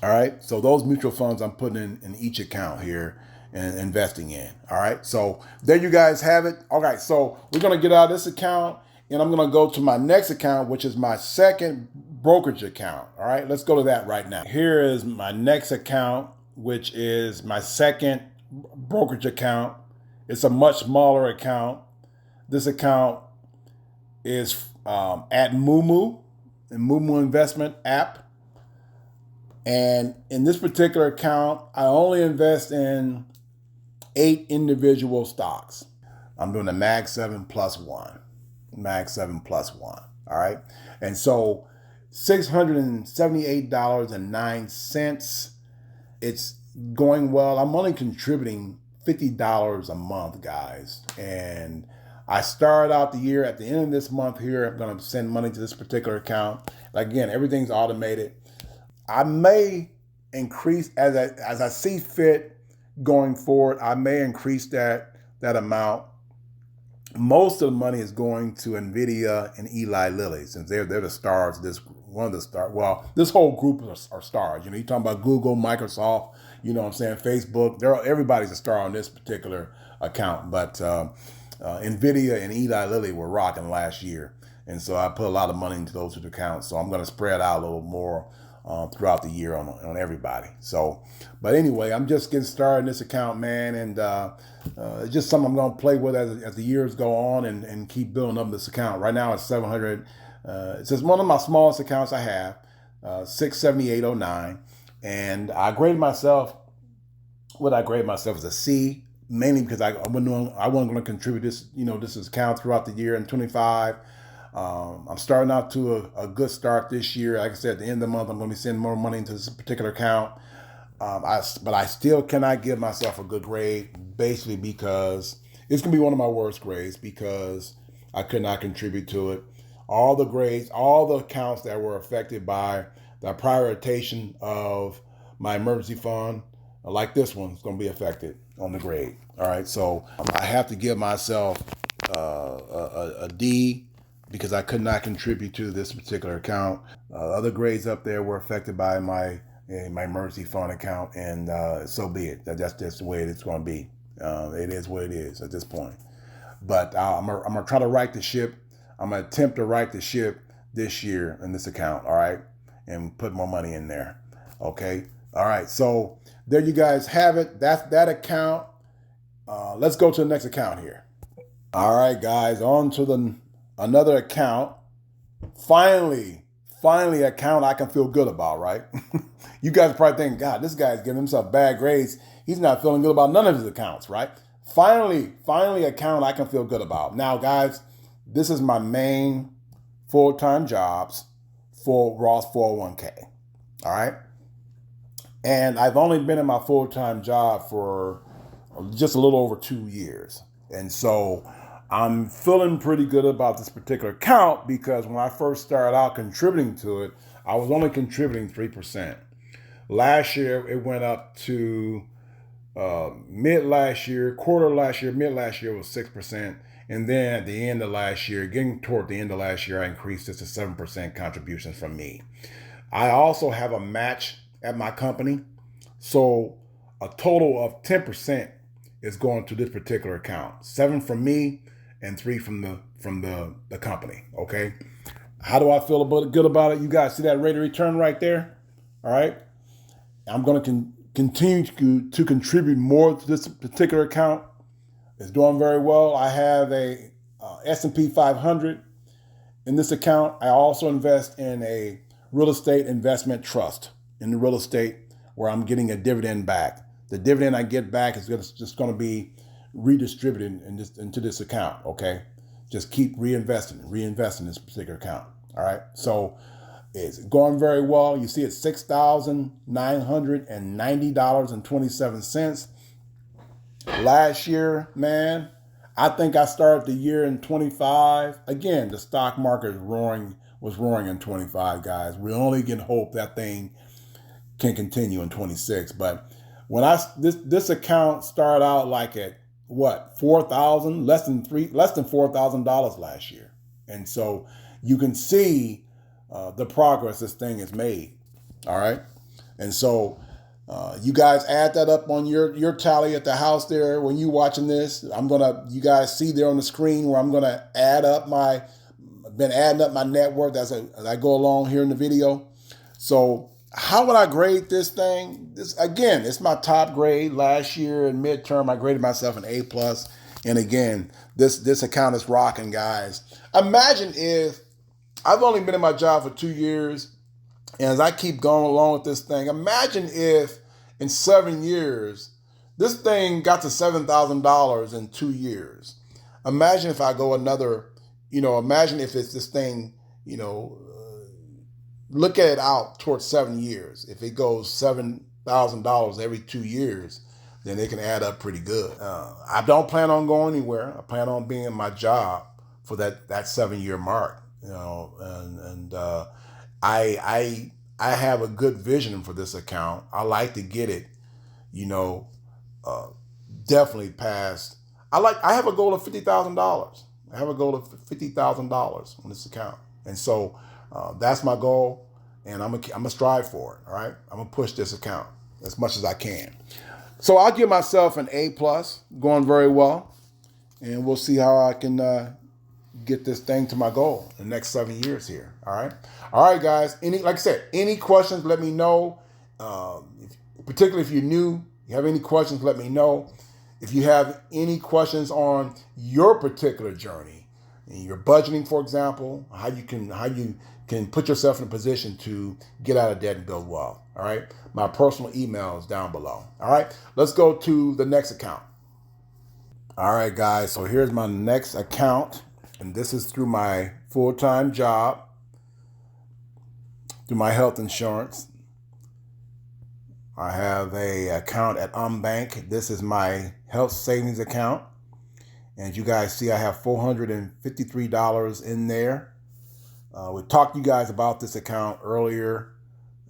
All right. So those mutual funds I'm putting in each account here and investing in. All right. So there you guys have it. All right. So we're going to get out of this account and I'm going to go to my next account, which is my second brokerage account. All right. Let's go to that right now. Here is my next account, which is my second brokerage account. It's a much smaller account. This account is at Mumu, the Mumu investment app. And in this particular account, I only invest in 8 individual stocks. I'm doing the Mag 7 plus 1. Mag 7 plus 1. All right. And so $678.09. It's going well. I'm only contributing $50 a month, guys. And I started out the year at the end of this month here. I'm going to send money to this particular account. Again, everything's automated. I may increase as I see fit going forward. I may increase that amount. Most of the money is going to Nvidia and Eli Lilly, since they're the stars. This whole group are stars. You're talking about Google, Microsoft. Facebook. Everybody's a star on this particular account. But Nvidia and Eli Lilly were rocking last year, and so I put a lot of money into those 2 accounts. So I'm going to spread out a little more throughout the year on everybody. So, but anyway, I'm just getting started in this account, man, and it's just something I'm going to play with as the years go on and keep building up this account. Right now it's 700. It's just one of my smallest accounts I have, 678.09, and I graded myself. What I grade myself as a C, mainly because I wasn't going to contribute this account throughout the year in 25. I'm starting out to a good start this year. Like I said, at the end of the month, I'm going to be sending more money into this particular account. But I still cannot give myself a good grade, basically because it's going to be one of my worst grades because I could not contribute to it. All the grades, all the accounts that were affected by the prioritization of my emergency fund, like this one, is going to be affected on the grade. All right, so I have to give myself a D, because I could not contribute to this particular account. Other grades up there were affected by my emergency fund account, and so be it. That's just the way it's going to be. It is what it is at this point. But I'm gonna try to right the ship. I'm gonna attempt to right the ship this year in this account. All right, and put more money in there. Okay. All right. So there you guys have it. That's that account. Let's go to the next account here. All right, guys. On to another account. Finally account I can feel good about, right? You guys are probably thinking, God, this guy's giving himself bad grades. He's not feeling good about none of his accounts, right? Finally account I can feel good about. Now, guys, this is my main full-time jobs for Roth 401k. All right. And I've only been in my full-time job for just a little over 2 years. And so I'm feeling pretty good about this particular account because when I first started out contributing to it, I was only contributing 3%. Last year, it went up to mid last year was 6%. And then at the end of last year, getting toward the end of last year, I increased it to 7% contributions from me. I also have a match at my company. So a total of 10% is going to this particular account. 7 from me and 3 from the company. Okay. How do I feel good about it? You guys see that rate of return right there? All right. I'm going to continue to contribute more to this particular account. It's doing very well. I have a S&P 500 in this account. I also invest in a real estate investment trust in the real estate where I'm getting a dividend back. The dividend I get back is just going to be redistributed into this account, okay? Just keep reinvesting this particular account, all right? So it's going very well. You see it's $6,990.27. Last year, man, I think I started the year in 25. Again, the stock market was roaring in 25, guys. We only can hope that thing can continue in 26. But when this account started out like at what, 4,000, less than $4,000 last year. And so you can see the progress this thing has made. All right. And so you guys add that up on your tally at the house there when you watching this. You guys see there on the screen where I'm gonna been adding up my net worth as I go along here in the video. So how would I grade this thing? Again, it's my top grade. Last year in midterm, I graded myself an A+. And again, this account is rocking, guys. Imagine if I've only been in my job for 2 years, and as I keep going along with this thing, imagine if in 7 years, this thing got to $7,000 in 2 years. Imagine if I go another, imagine if it's this thing, look at it out towards 7 years. If it goes $7,000 every 2 years, then it can add up pretty good. I don't plan on going anywhere. I plan on being in my job for that 7-year mark. I have a good vision for this account. I like to get it, definitely past. I have a goal of $50,000. I have a goal of $50,000 on this account, and so that's my goal, and I'm gonna strive for it. All right, I'm gonna push this account as much as I can. So I'll give myself an A+, going very well, and we'll see how I can get this thing to my goal in the next 7 years here. All right, guys. Like I said, any questions, let me know. Particularly if you're new, you have any questions, let me know. If you have any questions on your particular journey, in your budgeting, for example, how you can put yourself in a position to get out of debt and build wealth. All right. My personal email is down below. All right. Let's go to the next account. All right, guys. So here's my next account. And this is through my full-time job, through my health insurance. I have an account at Bank. This is my health savings account. And you guys see I have $453 in there. We talked to you guys about this account earlier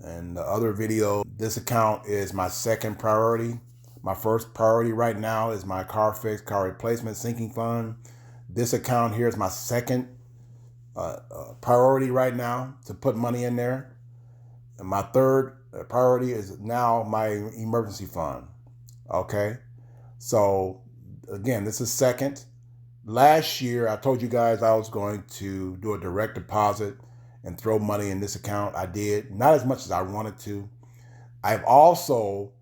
in the other video. This account is my second priority. My first priority right now is my car replacement sinking fund. This account here is my second priority right now to put money in there. And my third priority is now my emergency fund. Okay. So again, this is second. Last year, I told you guys I was going to do a direct deposit and throw money in this account. I did, not as much as I wanted to. I've also,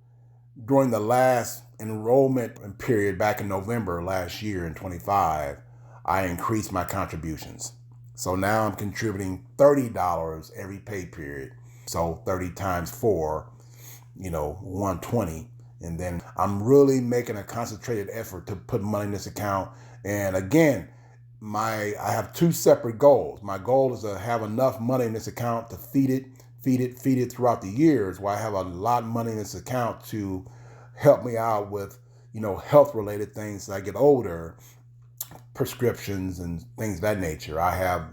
during the last enrollment period back in November last year in 25, I increased my contributions. So now I'm contributing $30 every pay period. So 30 times 4, 120. And then I'm really making a concentrated effort to put money in this account. And again, I have two separate goals. My goal is to have enough money in this account to feed it throughout the years, while I have a lot of money in this account to help me out with, health related things as I get older, prescriptions and things of that nature. I have,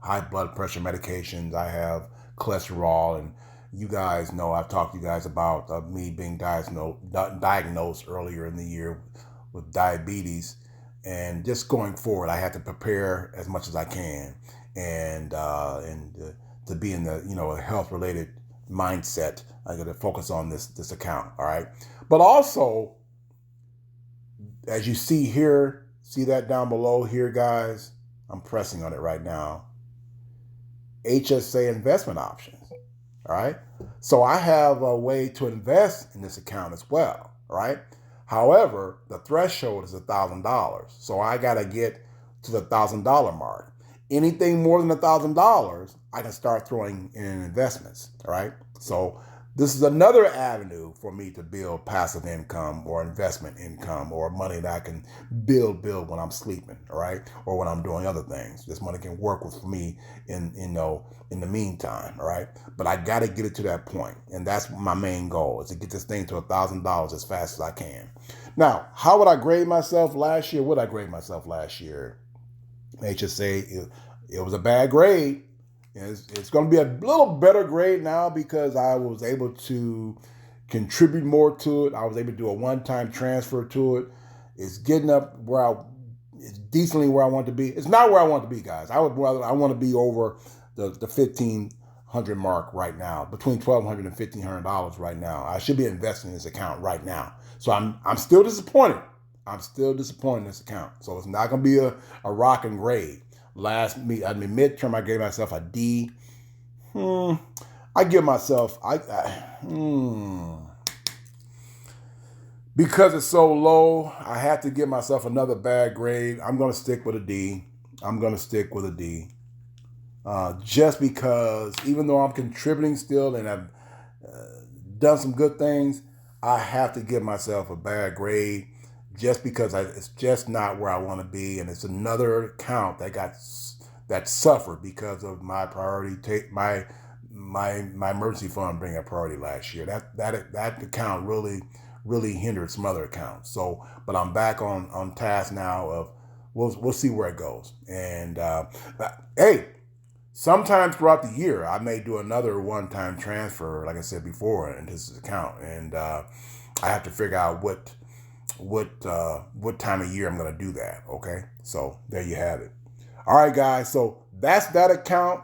high blood pressure medications. I have cholesterol, and you guys know I've talked to you guys about me being diagnosed earlier in the year with diabetes, and just going forward, I have to prepare as much as I can, and to be in the a health related mindset. I got to focus on this account. All right, but also, as you see here. See that down below here, guys? I'm pressing on it right now. HSA investment options. All right. So I have a way to invest in this account as well. All right. However, the threshold is $1,000. So I got to get to the $1,000 mark. Anything more than $1,000, I can start throwing in investments. All right. So This is another avenue for me to build passive income or investment income or money that I can build when I'm sleeping, all right? Or when I'm doing other things. This money can work with me in the meantime, all right? But I got to get it to that point. And that's my main goal, is to get this thing to $1,000 as fast as I can. Now, how would I grade myself last year? Would I grade myself last year? They just say it was a bad grade. It's going to be a little better grade now because I was able to contribute more to it. I was able to do a one-time transfer to it. It's getting up it's decently where I want to be. It's not where I want to be, guys. I want to be over the $1,500 mark right now, between $1,200 and $1,500 right now. I should be investing in this account right now. So I'm still disappointed. I'm still disappointed in this account. So it's not going to be a rocking grade. Midterm, I gave myself a D. I give myself, because it's so low, I have to give myself another bad grade. I'm going to stick with a D. Just because, even though I'm contributing still and I've done some good things, I have to give myself a bad grade. Just because it's just not where I want to be, and it's another account that suffered because of my priority. My emergency fund being a priority last year. That account really hindered some other accounts. So, but I'm back on task now. We'll see where it goes. And hey, sometimes throughout the year, I may do another one-time transfer, like I said before, into this account, and I have to figure out what time of year I'm going to do that. Okay. So there you have it. All right, guys. So that's that account.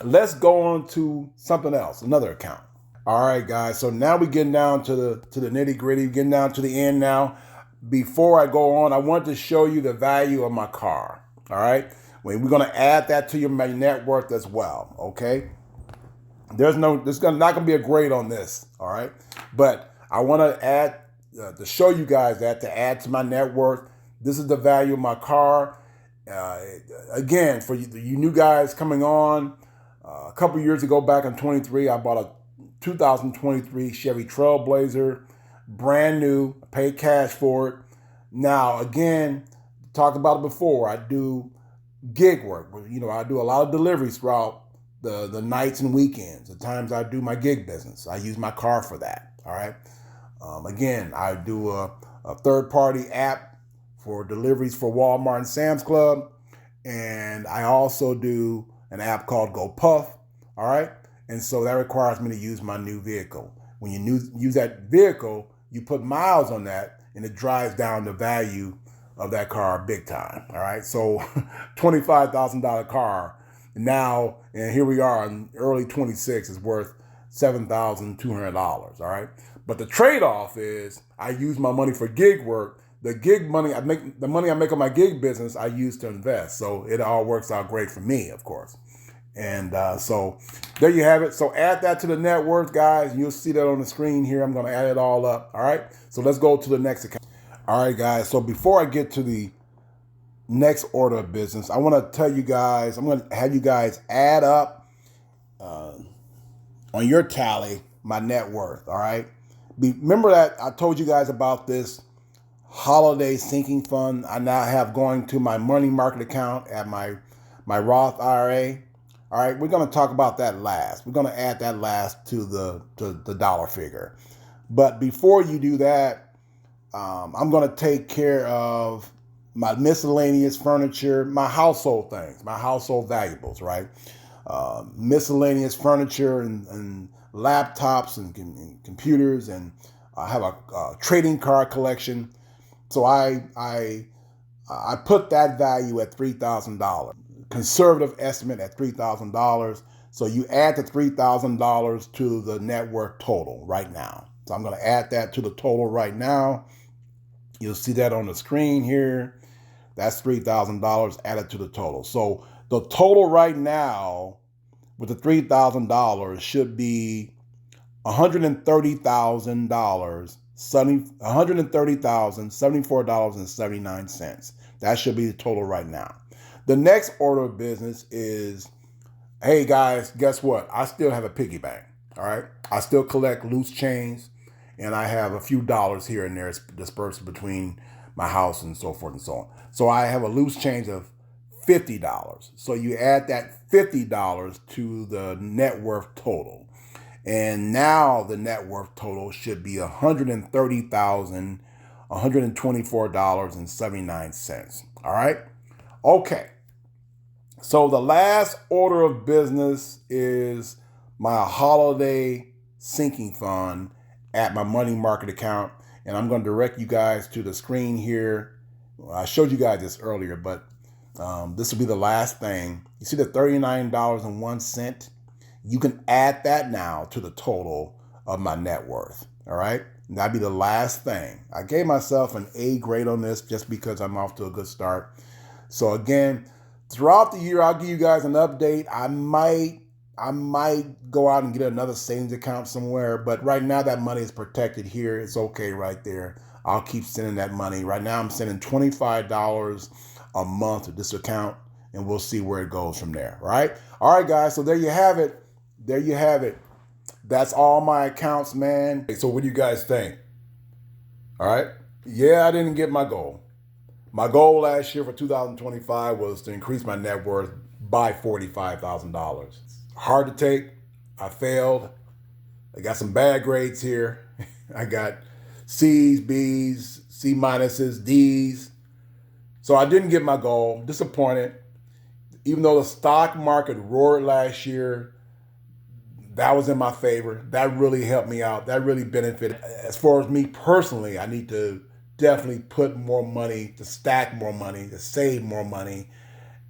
Let's go on to something else, another account. All right, guys. So now we're getting down to the nitty gritty, getting down to the end now. Before I go on, I want to show you the value of my car. All right. We're going to add that to my net worth as well. Okay. There's not going to be a grade on this. All right. But I want to add, to show you guys that, to add to my net worth. This is the value of my car. Again, for you new guys coming on, a couple years ago, back in 23, I bought a 2023 Chevy Trailblazer, brand new, paid cash for it. Now, again, talked about it before, I do gig work. I do a lot of deliveries throughout the nights and weekends. The times I do my gig business, I use my car for that. All right. Again, I do a third-party app for deliveries for Walmart and Sam's Club, and I also do an app called GoPuff, all right? And so that requires me to use my new vehicle. When you use that vehicle, you put miles on that, and it drives down the value of that car big time, all right? So $25,000 car now, and here we are in early 26, is worth $7,200, all right? But the trade-off is I use my money for gig work. The money I make on my gig business, I use to invest. So it all works out great for me, of course. And so there you have it. So add that to the net worth, guys. You'll see that on the screen here. I'm going to add it all up. All right. So let's go to the next account. All right, guys. So before I get to the next order of business, I want to tell you guys, I'm going to have you guys add up on your tally my net worth. All right. Remember that I told you guys about this holiday sinking fund I now have going to my money market account at my Roth IRA. All right, we're going to talk about that last. We're going to add that last to the dollar figure. But before you do that, I'm going to take care of my miscellaneous furniture, my household things, my household valuables, right? Miscellaneous furniture and laptops and computers, and I have a trading card collection. So I put that value at $3,000. Conservative estimate at $3,000. So you add the $3,000 to the net worth total right now. So I'm going to add that to the total right now. You'll see that on the screen here. That's $3,000 added to the total. So the total right now with the $3,000 should be $130,074.79. That should be the total right now. The next order of business is, hey guys, guess what? I still have a piggy bank. All right. I still collect loose change, and I have a few dollars here and there dispersed between my house and so forth and so on. So I have a loose change of $50. So you add that $50 to the net worth total. And now the net worth total should be $130,124.79. All right. Okay. So the last order of business is my holiday sinking fund at my money market account. And I'm going to direct you guys to the screen here. I showed you guys this earlier, but this will be the last thing. You see the $39.01? You can add that now to the total of my net worth. All right. And that'd be the last thing. I gave myself an A grade on this just because I'm off to a good start. So again, throughout the year, I'll give you guys an update. I might go out and get another savings account somewhere, but right now that money is protected here. It's okay right there. I'll keep sending that money. Right now I'm sending $25 a month to this account, and we'll see where it goes from there. Right? All right, guys. So there you have it. There you have it. That's all my accounts, man. So what do you guys think? All right. Yeah, I didn't get my goal. My goal last year for 2025 was to increase my net worth by $45,000. Hard to take. I failed. I got some bad grades here. I got C's, B's, C minuses, D's. So I didn't get my goal. Disappointed. Even though the stock market roared last year, that was in my favor. That really helped me out. That really benefited. As far as me personally, I need to definitely put more money, to stack more money, to save more money,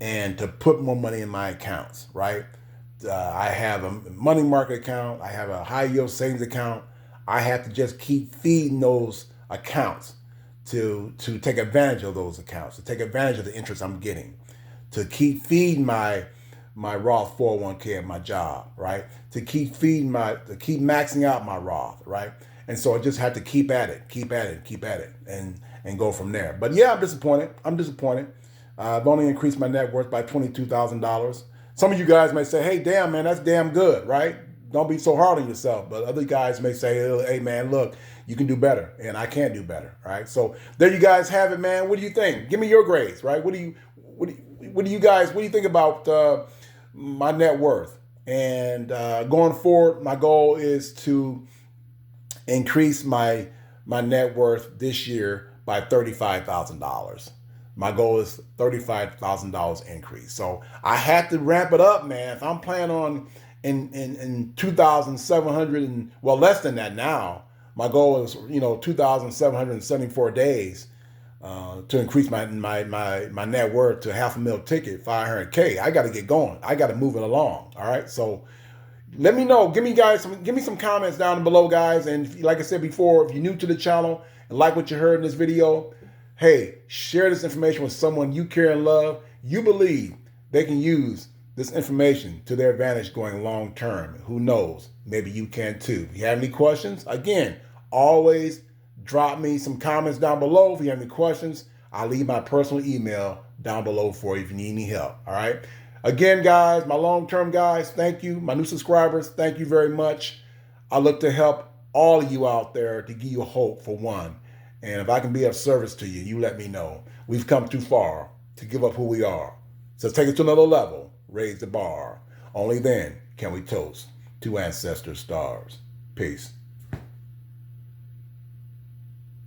and to put more money in my accounts, right? I have a money market account. I have a high yield savings account. I have to just keep feeding those accounts to take advantage of those accounts, to take advantage of the interest I'm getting, to keep feeding my Roth 401k at my job, right? To keep maxing out my Roth, right? And so I just have to keep at it, and go from there. But yeah, I'm disappointed. I've only increased my net worth by $22,000. Some of you guys may say, hey, damn, man, that's damn good, right? Don't be so hard on yourself. But other guys may say, hey, man, look, you can do better, and I can do better, right? So there you guys have it, man. What do you think? Give me your grades, right? What do you think about my net worth? And going forward, my goal is to increase my net worth this year by $35,000. My goal is $35,000 increase. So I have to ramp it up, man. If I'm planning on in 2,700 and less than that now, my goal is 2,774 days to increase my net worth to $500,000 ticket, $500K. I got to get going. I got to move it along. All right. So let me know. Give me some comments down below, guys. And like I said before, if you're new to the channel and like what you heard in this video, hey, share this information with someone you care and love. You believe they can use this information to their advantage going long term. Who knows? Maybe you can too. If you have any questions, again, always drop me some comments down below. If you have any questions, I'll leave my personal email down below for you if you need any help. All right. Again, guys, my long-term guys, thank you. My new subscribers, thank you very much. I look to help all of you out there to give you hope for one. And if I can be of service to you, you let me know. We've come too far to give up who we are. So take it to another level. Raise the bar. Only then can we toast to ancestor stars. Peace.